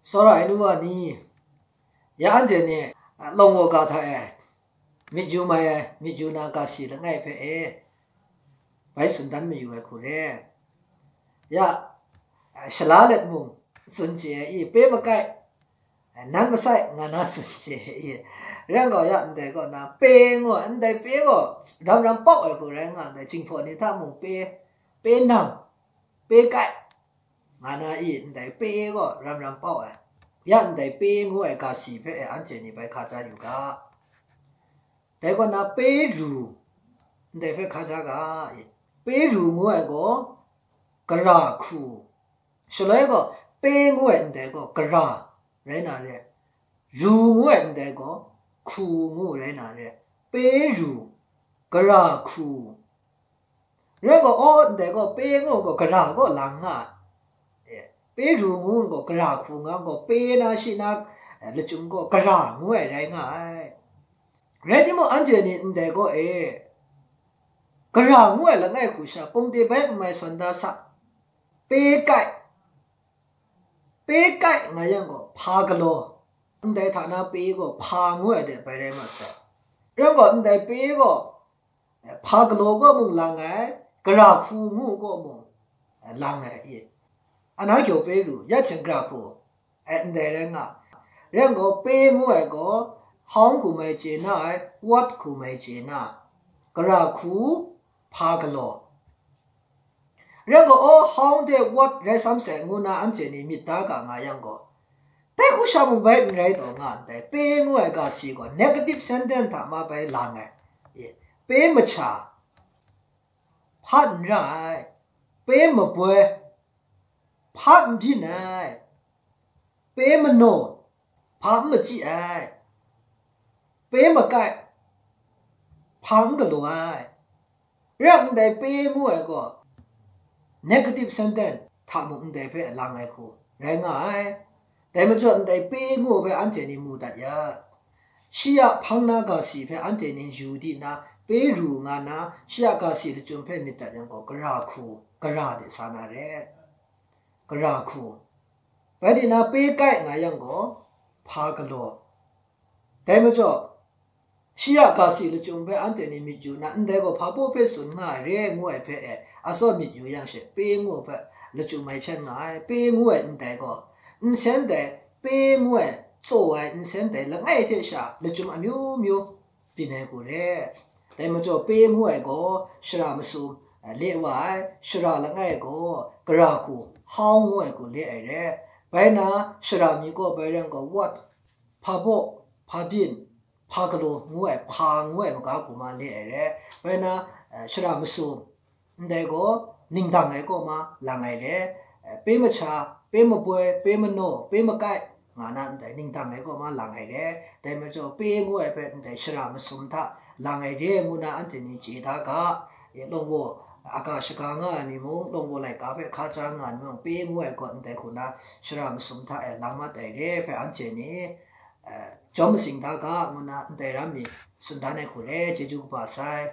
Sora inuwa ni ya Anhte ni longo ka tha miju mai miju na ka si la ngai phe bai sun dan mi yu khu re ya shalalet mung sun che I pe ma kai nan ma sai nga na sun che I rang go ya Anhte go na pe ngo Anhte pe go ram ram pok khu re nga de jing pho ni tha mung pe nam pe kai nga na I Anhte pe go ram ram pok ya Anhte pe ngo ka si phe Anhte ni bai Hkaja yu ga de go na pe ru Anhte phe Hkaja ga pe ru ngo go Gara khu shlai go pe ngo Anhte go Gara re na re ru ngo Anhte go khu ngo re na re pe ru Gara khu re go o Anhte go pe ngo go Gara go lang nga pe ru ngo go Gara khu nga go pe na shi na le chung go Gara ngo re nga re di mo Anhte ni Anhte go Gara ngo la ngai khu sha pong de bai mai son da sa pe kai nga yang go pha galo Anhte tha na pe go pha ngo de bai re ma sa re go Anhte pe go pha galo go mung la ngai Gara khu ngo go mung la ngai ana kyo pe ru ya chen Gara khu Anhte re nga re go pe ngo go hong khu mai che na wat khu mai che na Gara khu pha galo re go o hong de wat re sam se ngu na Anhte ni mi ta ga nga yang go tai khu sha mung bai ngai do nga de pe ngo ga si go negative sentence tha ma bai la ngai pe ma cha phan rai pe ma bwe phan bi nai pe ma no phan ma ji ai pe ma kai phan ga lo ai re Anhte pe ngo go negative sentence tha mu Anhte phe la ngai khu re nga ai de ma jo Anhte pe ngo phe Anhte ni mu dat ya shi ya phang na ga si phe Anhte ni yu di na pe ru nga na shi ya ga si le chung phe mi dat yang go Gara khu Gara de sa na re Gara khu bai di na pe kai nga yang go pha ga lo de ma jo shi ya ga si le chung phe Anhte ni mi yu na Anhte go pha po phe sun nga re ngo phe aso mi yu yang she pe ngo phe le chung mai phen nga pe ngo Anhte go sen de pe ngo zo ai sen de la ngai te sha le chung a myu myu pi ne ko le de ma jo pe ngo go shra ma su le wa shra la ngai go Gara khu hong ngo ko le ai re bai na shra mi go bai rang go what pha bo pha bin pha ga lo ngo pha ngo ma ga ku ma le ai re bai na shra ma su Anhte go ning dang ai go ma la ngai le pe ma cha pe ma bwe pe ma no pe ma kai nga na Anhte ning dang ai go ma la ngai le de ma jo pe ngo ai phe Anhte shra ma sum tha la ngai de ngu na Anhte ni ji da ga ye long bo aka shika nga ni mo long bo lai ka phe Hkaja nga no pe ngo ai go Anhte khu na shra ma sum tha lang ma dai le phe Anhte ni jawm sing da ga ngu na Anhte ra mi sun da ne khu le je ju ba sai